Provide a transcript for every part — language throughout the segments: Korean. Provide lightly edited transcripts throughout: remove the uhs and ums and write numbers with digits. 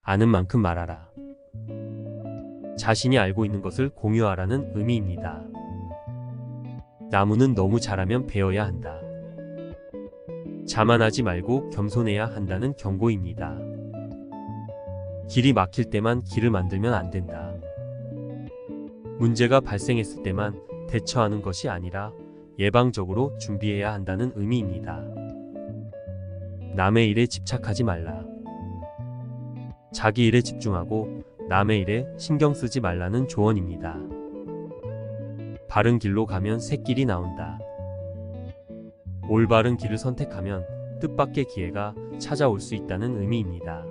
아는 만큼 말하라. 자신이 알고 있는 것을 공유하라는 의미입니다. 나무는 너무 자라면 베어야 한다. 자만하지 말고 겸손해야 한다는 경고입니다. 길이 막힐 때만 길을 만들면 안 된다. 문제가 발생했을 때만 대처하는 것이 아니라 예방적으로 준비해야 한다는 의미입니다. 남의 일에 집착하지 말라. 자기 일에 집중하고 남의 일에 신경 쓰지 말라는 조언입니다. 바른 길로 가면 새 길이 나온다. 올바른 길을 선택하면 뜻밖의 기회가 찾아올 수 있다는 의미입니다.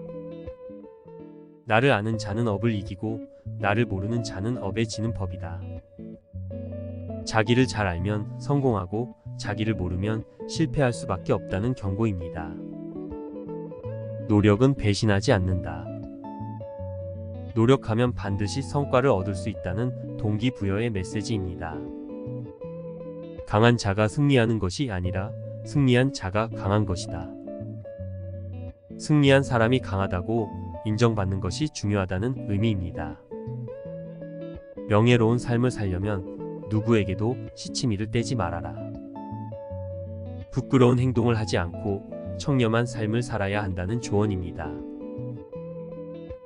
나를 아는 자는 업을 이기고 나를 모르는 자는 업에 지는 법이다. 자기를 잘 알면 성공하고 자기를 모르면 실패할 수밖에 없다는 경고입니다. 노력은 배신하지 않는다. 노력하면 반드시 성과를 얻을 수 있다는 동기부여의 메시지입니다. 강한 자가 승리하는 것이 아니라 승리한 자가 강한 것이다. 승리한 사람이 강하다고 인정받는 것이 중요하다는 의미입니다. 명예로운 삶을 살려면 누구에게도 시치미를 떼지 말아라. 부끄러운 행동을 하지 않고 청렴한 삶을 살아야 한다는 조언입니다.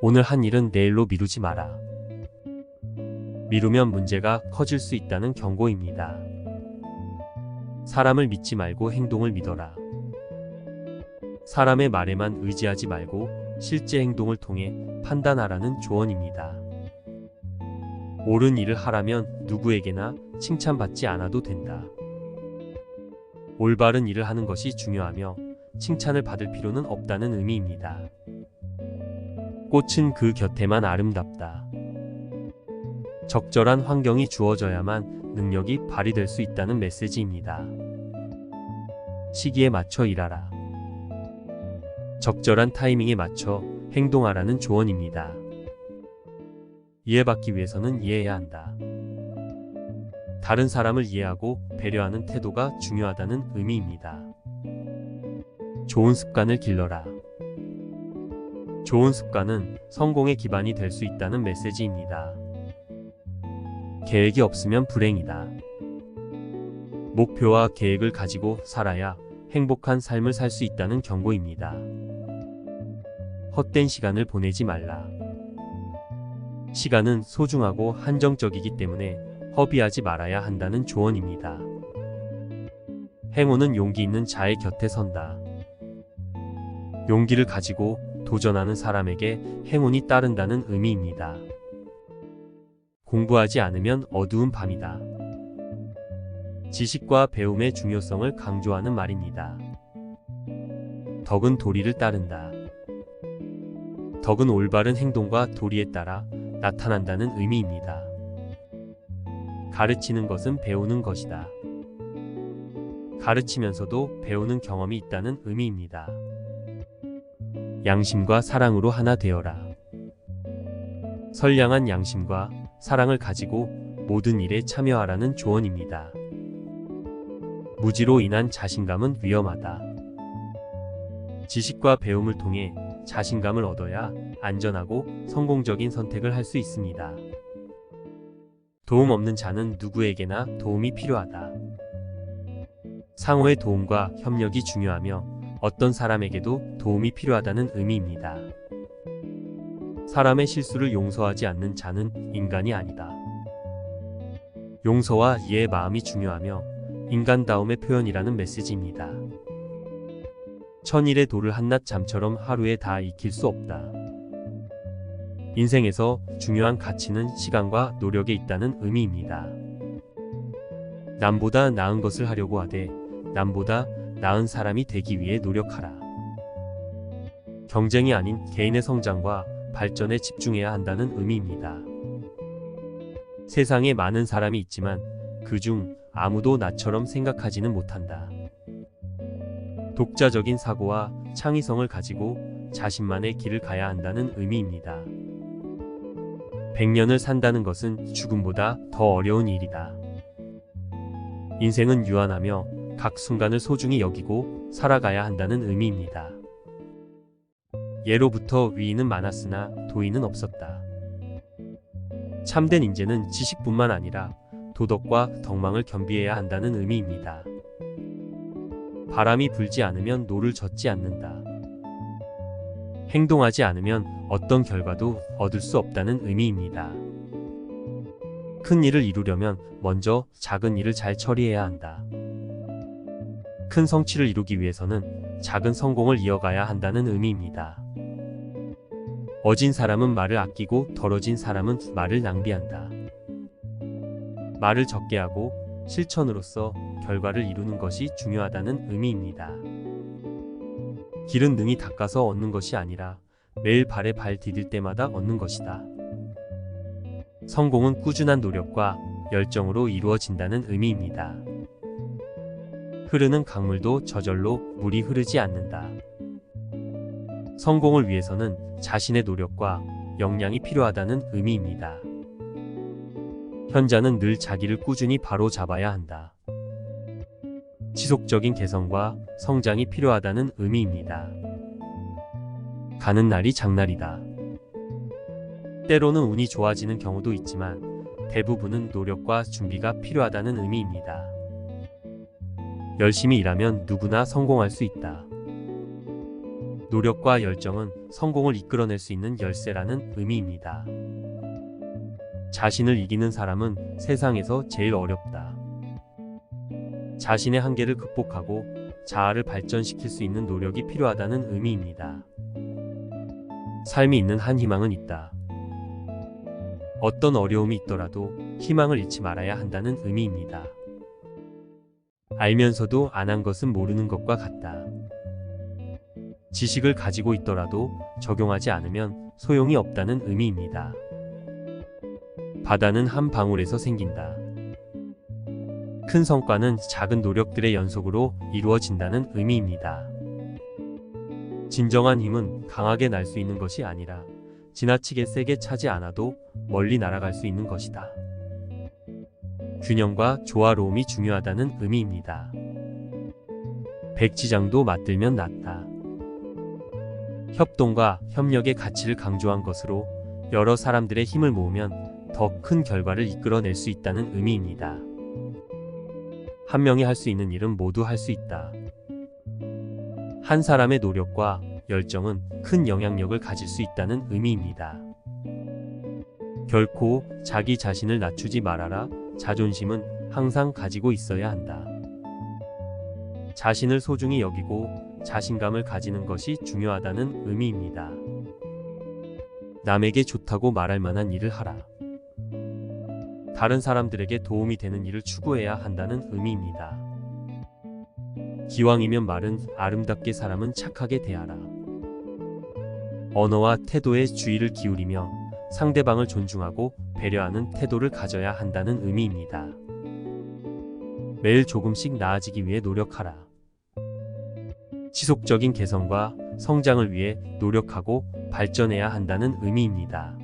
오늘 한 일은 내일로 미루지 마라. 미루면 문제가 커질 수 있다는 경고입니다. 사람을 믿지 말고 행동을 믿어라. 사람의 말에만 의지하지 말고 실제 행동을 통해 판단하라는 조언입니다. 옳은 일을 하라면 누구에게나 칭찬받지 않아도 된다. 올바른 일을 하는 것이 중요하며 칭찬을 받을 필요는 없다는 의미입니다. 꽃은 그 곁에만 아름답다. 적절한 환경이 주어져야만 능력이 발휘될 수 있다는 메시지입니다. 시기에 맞춰 일하라. 적절한 타이밍에 맞춰 행동하라는 조언입니다. 이해받기 위해서는 이해해야 한다. 다른 사람을 이해하고 배려하는 태도가 중요하다는 의미입니다. 좋은 습관을 길러라. 좋은 습관은 성공의 기반이 될 수 있다는 메시지입니다. 계획이 없으면 불행이다. 목표와 계획을 가지고 살아야 행복한 삶을 살 수 있다는 경고입니다. 헛된 시간을 보내지 말라. 시간은 소중하고 한정적이기 때문에 허비하지 말아야 한다는 조언입니다. 행운은 용기 있는 자의 곁에 선다. 용기를 가지고 도전하는 사람에게 행운이 따른다는 의미입니다. 공부하지 않으면 어두운 밤이다. 지식과 배움의 중요성을 강조하는 말입니다. 덕은 도리를 따른다. 덕은 올바른 행동과 도리에 따라 나타난다는 의미입니다. 가르치는 것은 배우는 것이다. 가르치면서도 배우는 경험이 있다는 의미입니다. 양심과 사랑으로 하나 되어라. 선량한 양심과 사랑을 가지고 모든 일에 참여하라는 조언입니다. 무지로 인한 자신감은 위험하다. 지식과 배움을 통해 자신감을 얻어야 안전하고 성공적인 선택을 할 수 있습니다. 도움 없는 자는 누구에게나 도움이 필요하다. 상호의 도움과 협력이 중요하며 어떤 사람에게도 도움이 필요하다는 의미입니다. 사람의 실수를 용서하지 않는 자는 인간이 아니다. 용서와 이해의 마음이 중요하며 인간다움의 표현이라는 메시지입니다. 천일의 도를 한낱 잠처럼 하루에 다 익힐 수 없다. 인생에서 중요한 가치는 시간과 노력에 있다는 의미입니다. 남보다 나은 것을 하려고 하되 남보다 나은 사람이 되기 위해 노력하라. 경쟁이 아닌 개인의 성장과 발전에 집중해야 한다는 의미입니다. 세상에 많은 사람이 있지만 그중 아무도 나처럼 생각하지는 못한다. 독자적인 사고와 창의성을 가지고 자신만의 길을 가야 한다는 의미입니다. 100년을 산다는 것은 죽음보다 더 어려운 일이다. 인생은 유한하며 각 순간을 소중히 여기고 살아가야 한다는 의미입니다. 예로부터 위인은 많았으나 도인은 없었다. 참된 인재는 지식뿐만 아니라 도덕과 덕망을 겸비해야 한다는 의미입니다. 바람이 불지 않으면 노를 젓지 않는다. 행동하지 않으면 어떤 결과도 얻을 수 없다는 의미입니다. 큰 일을 이루려면 먼저 작은 일을 잘 처리해야 한다. 큰 성취를 이루기 위해서는 작은 성공을 이어가야 한다는 의미입니다. 어진 사람은 말을 아끼고 더러진 사람은 말을 낭비한다. 말을 적게 하고 실천으로써 결과를 이루는 것이 중요하다는 의미입니다. 길은 능히 닦아서 얻는 것이 아니라 매일 발에 발 디딜 때마다 얻는 것이다. 성공은 꾸준한 노력과 열정으로 이루어진다는 의미입니다. 흐르는 강물도 저절로 물이 흐르지 않는다. 성공을 위해서는 자신의 노력과 역량이 필요하다는 의미입니다. 현자는 늘 자기를 꾸준히 바로잡아야 한다. 지속적인 개선과 성장이 필요하다는 의미입니다. 가는 날이 장날이다. 때로는 운이 좋아지는 경우도 있지만 대부분은 노력과 준비가 필요하다는 의미입니다. 열심히 일하면 누구나 성공할 수 있다. 노력과 열정은 성공을 이끌어낼 수 있는 열쇠라는 의미입니다. 자신을 이기는 사람은 세상에서 제일 어렵다. 자신의 한계를 극복하고 자아를 발전시킬 수 있는 노력이 필요하다는 의미입니다. 삶이 있는 한 희망은 있다. 어떤 어려움이 있더라도 희망을 잃지 말아야 한다는 의미입니다. 알면서도 안 한 것은 모르는 것과 같다. 지식을 가지고 있더라도 적용하지 않으면 소용이 없다는 의미입니다. 바다는 한 방울에서 생긴다. 큰 성과는 작은 노력들의 연속으로 이루어진다는 의미입니다. 진정한 힘은 강하게 날 수 있는 것이 아니라 지나치게 세게 차지 않아도 멀리 날아갈 수 있는 것이다. 균형과 조화로움이 중요하다는 의미입니다. 백지장도 맞들면 낫다. 협동과 협력의 가치를 강조한 것으로 여러 사람들의 힘을 모으면 더 큰 결과를 이끌어낼 수 있다는 의미입니다. 한 명이 할 수 있는 일은 모두 할 수 있다. 한 사람의 노력과 열정은 큰 영향력을 가질 수 있다는 의미입니다. 결코 자기 자신을 낮추지 말아라. 자존심은 항상 가지고 있어야 한다. 자신을 소중히 여기고 자신감을 가지는 것이 중요하다는 의미입니다. 남에게 좋다고 말할 만한 일을 하라. 다른 사람들에게 도움이 되는 일을 추구해야 한다는 의미입니다. 기왕이면 말은 아름답게, 사람은 착하게 대하라. 언어와 태도에 주의를 기울이며 상대방을 존중하고 배려하는 태도를 가져야 한다는 의미입니다. 매일 조금씩 나아지기 위해 노력하라. 지속적인 개선과 성장을 위해 노력하고 발전해야 한다는 의미입니다.